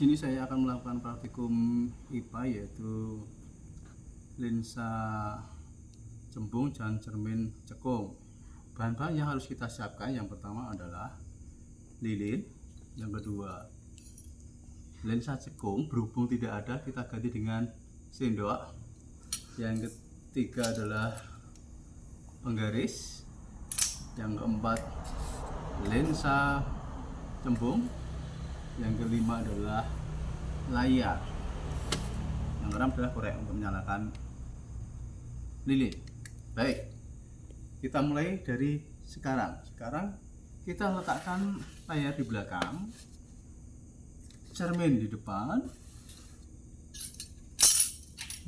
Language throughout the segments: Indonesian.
sini saya akan melakukan praktikum IPA, yaitu lensa cembung dan cermin cekung. Bahan-bahan yang harus kita siapkan, yang pertama adalah lilin, yang kedua lensa cekung, berhubung tidak ada kita ganti dengan sendok, yang ketiga adalah penggaris, yang keempat lensa cembung, yang kelima adalah layar, yang keenam adalah korek untuk menyalakan lilin. Baik, kita mulai dari sekarang. Sekarang kita letakkan layar di belakang, cermin di depan,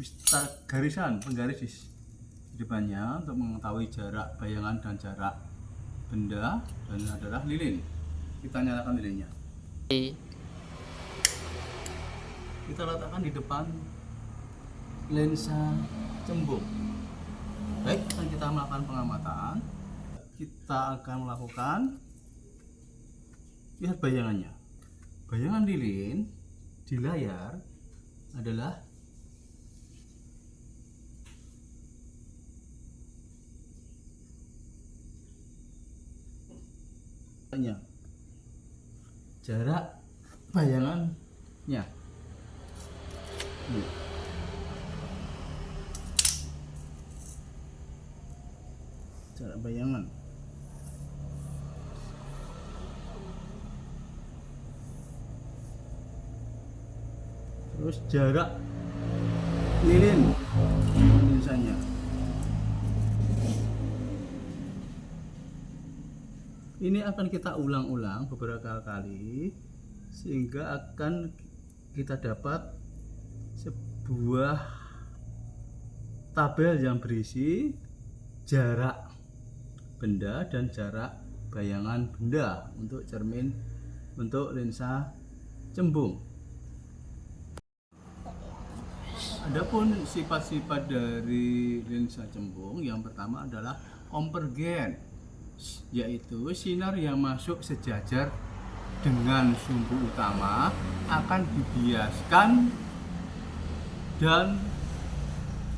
bisa garisan penggaris di depannya untuk mengetahui jarak bayangan dan jarak benda, dan adalah lilin. Kita nyalakan lilinnya. Kita letakkan di depan lensa cembung. Baik, akan kita melakukan pengamatan. Kita akan melakukan, lihat bayangannya. Bayangan lilin di layar adalah jarak bayangannya. Jarak bayangan. Terus jarak lilin misalnya. Ini akan kita ulang-ulang beberapa kali sehingga akan kita dapat sebuah tabel yang berisi jarak benda dan jarak bayangan benda untuk cermin, untuk lensa cembung. Adapun sifat-sifat dari lensa cembung, yang pertama adalah konvergen, yaitu sinar yang masuk sejajar dengan sumbu utama akan dibiaskan dan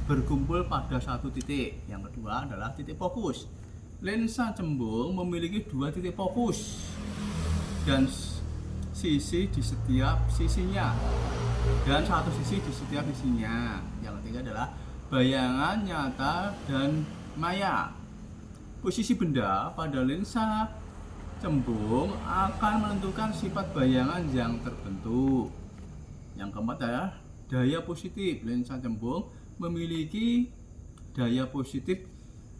berkumpul pada satu titik. Yang kedua adalah titik fokus. Lensa cembung memiliki dua titik fokus dan sisi di setiap sisinya, dan satu sisi di setiap sisinya. Yang ketiga adalah bayangan nyata dan maya. Posisi benda pada lensa cembung akan menentukan sifat bayangan yang terbentuk. Yang keempat adalah daya positif. Lensa cembung memiliki daya positif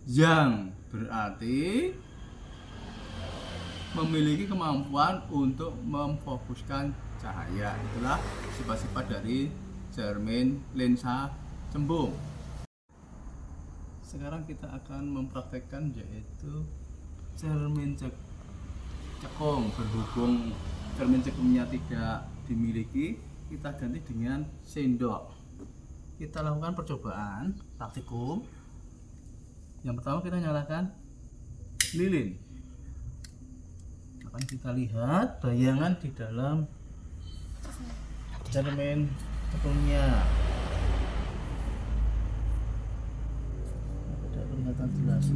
yang berarti memiliki kemampuan untuk memfokuskan cahaya. Itulah sifat-sifat dari cermin lensa cembung. Sekarang kita akan mempraktekkan, yaitu cermin cekung. Berhubung cermin cekungnya tidak dimiliki, kita ganti dengan sendok. Kita lakukan percobaan praktikum. Yang pertama kita nyalakan lilin. Akan kita lihat bayangan di dalam cermin cekungnya. Tidak kelihatan jelas.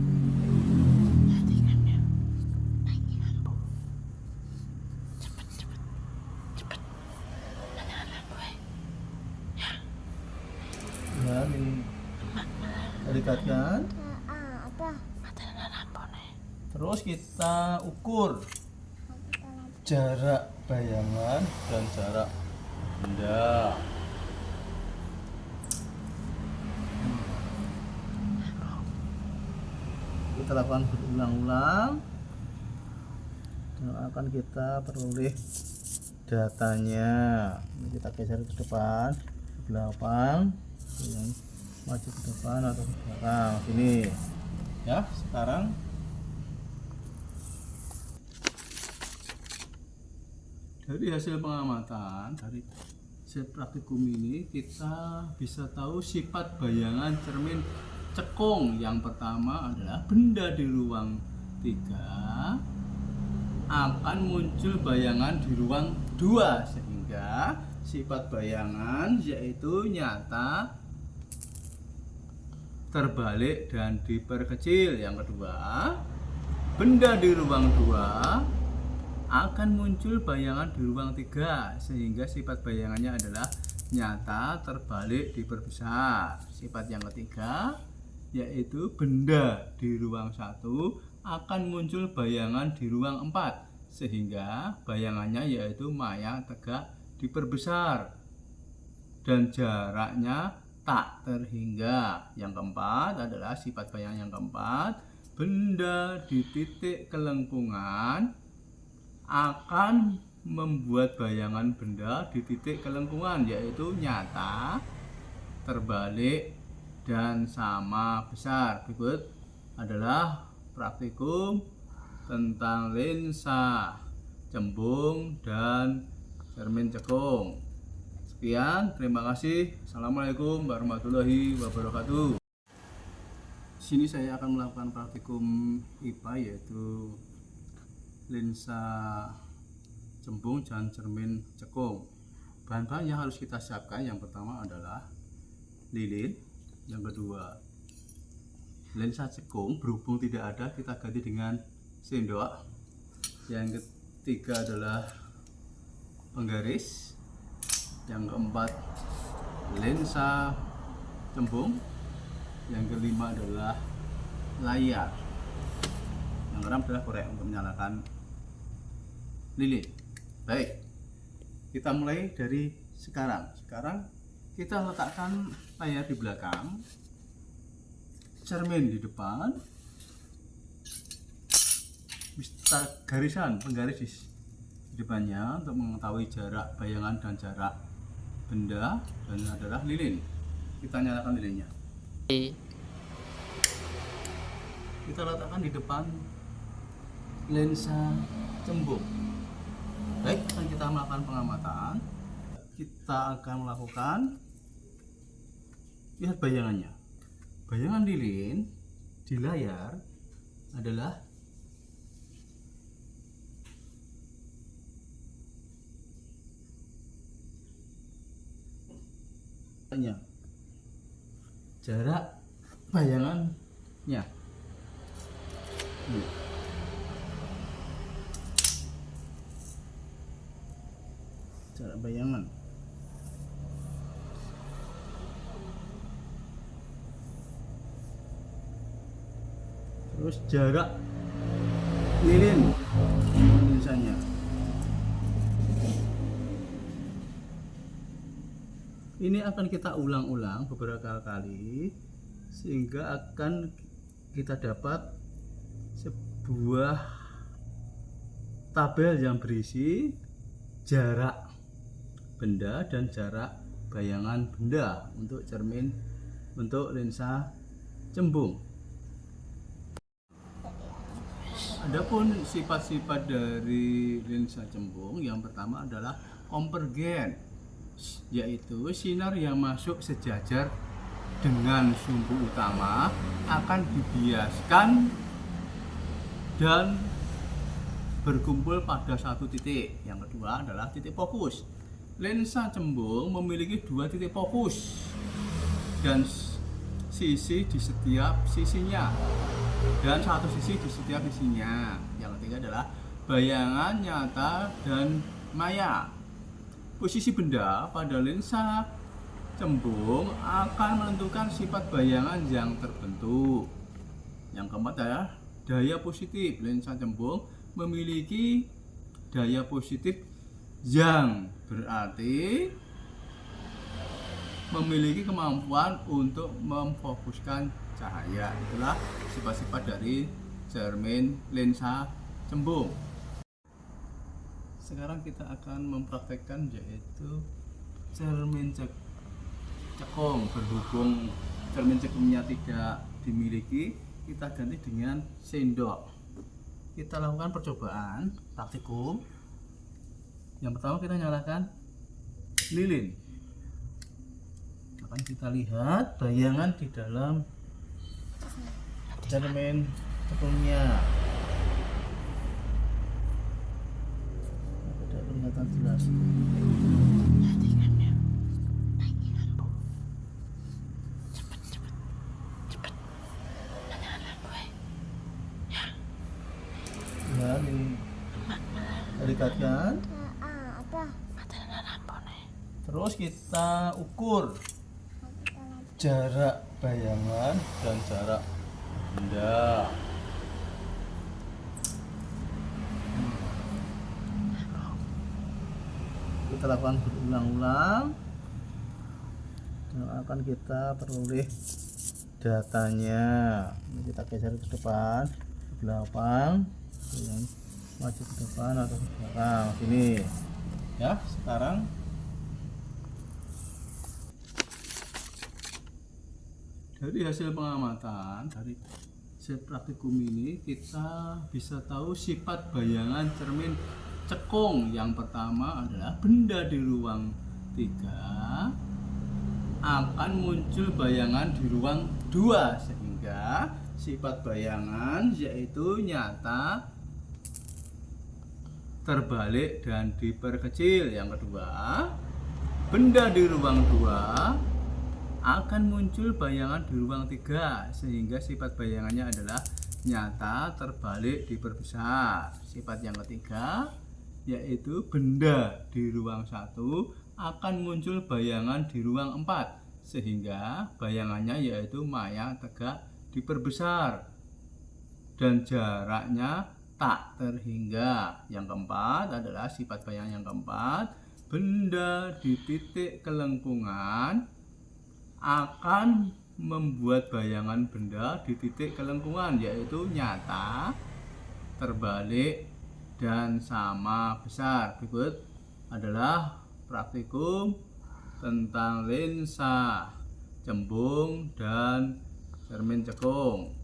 Ya, dekatkan. Terus kita ukur jarak bayangan dan jarak benda. Kita lakukan berulang-ulang dan akan kita peroleh datanya. Ini kita geser ke depan, ke belakang, yang maju ke depan atau ke belakang. Sini ya. Sekarang dari hasil pengamatan dari set praktikum ini, kita bisa tahu sifat bayangan cermin cekung. Yang pertama adalah benda di ruang 3 akan muncul bayangan di ruang 2, sehingga sifat bayangan yaitu nyata, terbalik, dan diperkecil. Yang kedua, benda di ruang 2 akan muncul bayangan di ruang 3 sehingga sifat bayangannya adalah nyata, terbalik, diperbesar. Sifat yang ketiga yaitu benda di ruang 1 akan muncul bayangan di ruang 4 sehingga bayangannya yaitu maya, tegak, diperbesar dan jaraknya tak terhingga. Yang keempat adalah sifat bayangan yang keempat, benda di titik kelengkungan akan membuat bayangan benda di titik kelengkungan yaitu nyata, terbalik, dan sama besar. Berikut adalah praktikum tentang lensa cembung dan cermin cekung. Sekian, terima kasih. Assalamualaikum warahmatullahi wabarakatuh. Sini saya akan melakukan praktikum IPA yaitu lensa cembung dan cermin cekung. Bahan-bahan yang harus kita siapkan yang pertama adalah lilin, yang kedua lensa cekung berhubung tidak ada kita ganti dengan sendok, yang ketiga adalah penggaris, yang keempat lensa cembung, yang kelima adalah layar, yang keenam adalah korek untuk menyalakan lilin. Baik, kita mulai dari sekarang. Sekarang kita letakkan layar di belakang, cermin di depan, bisa garisan penggaris di depannya untuk mengetahui jarak bayangan dan jarak benda, dan adalah lilin. Kita nyalakan lilinnya. Kita letakkan di depan lensa cembung. Baik, akan kita melakukan pengamatan. Kita akan melakukan lihat bayangannya. Bayangan lilin di layar adalah jarak bayangannya. Jarak bayangan. Terus jarak lilin misalnya. Ini akan kita ulang-ulang beberapa kali sehingga akan kita dapat sebuah tabel yang berisi jarak benda dan jarak bayangan benda untuk cermin, untuk lensa cembung. Adapun sifat-sifat dari lensa cembung, yang pertama adalah konvergen, yaitu sinar yang masuk sejajar dengan sumbu utama akan dibiaskan dan berkumpul pada satu titik. Yang kedua adalah titik fokus. Lensa cembung memiliki dua titik fokus dan sisi di setiap sisinya, dan satu sisi di setiap sisinya. Yang ketiga adalah bayangan nyata dan maya. Posisi benda pada lensa cembung akan menentukan sifat bayangan yang terbentuk. Yang keempat adalah daya positif. Lensa cembung memiliki daya positif yang berarti memiliki kemampuan untuk memfokuskan cahaya. Itulah sifat-sifat dari cermin lensa cembung. Sekarang kita akan mempraktekkan yaitu cermin cekung. Berhubung cermin cekungnya tidak dimiliki, kita ganti dengan sendok. Kita lakukan percobaan praktikum. Yang pertama kita nyalakan lilin. Akan kita lihat bayangan di dalam cermin cekungnya. Tidak kelihatan jelas. dekatkan. Terus kita ukur jarak bayangan dan jarak benda. Kita lakukan berulang-ulang dan akan kita peroleh datanya. Ini kita geser ke depan, ke belakang, maju ke depan atau ke belakang. Sini ya. Sekarang dari hasil pengamatan, dari hasil praktikum ini, kita bisa tahu sifat bayangan cermin cekung. Yang pertama adalah benda di ruang 3 akan muncul bayangan di ruang 2, sehingga sifat bayangan yaitu nyata, terbalik, dan diperkecil. Yang kedua, benda di ruang 2 akan muncul bayangan di ruang 3, sehingga sifat bayangannya adalah nyata, terbalik, diperbesar. Sifat yang ketiga yaitu benda di ruang 1 akan muncul bayangan di ruang 4, sehingga bayangannya yaitu maya, tegak, diperbesar, dan jaraknya tak terhingga. Yang keempat adalah sifat bayangan yang keempat, benda di titik kelengkungan akan membuat bayangan benda di titik kelengkungan yaitu nyata, terbalik, dan sama besar. Berikut adalah praktikum tentang lensa cembung dan cermin cekung.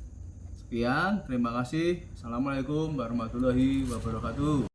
Sekian, terima kasih. Assalamualaikum warahmatullahi wabarakatuh.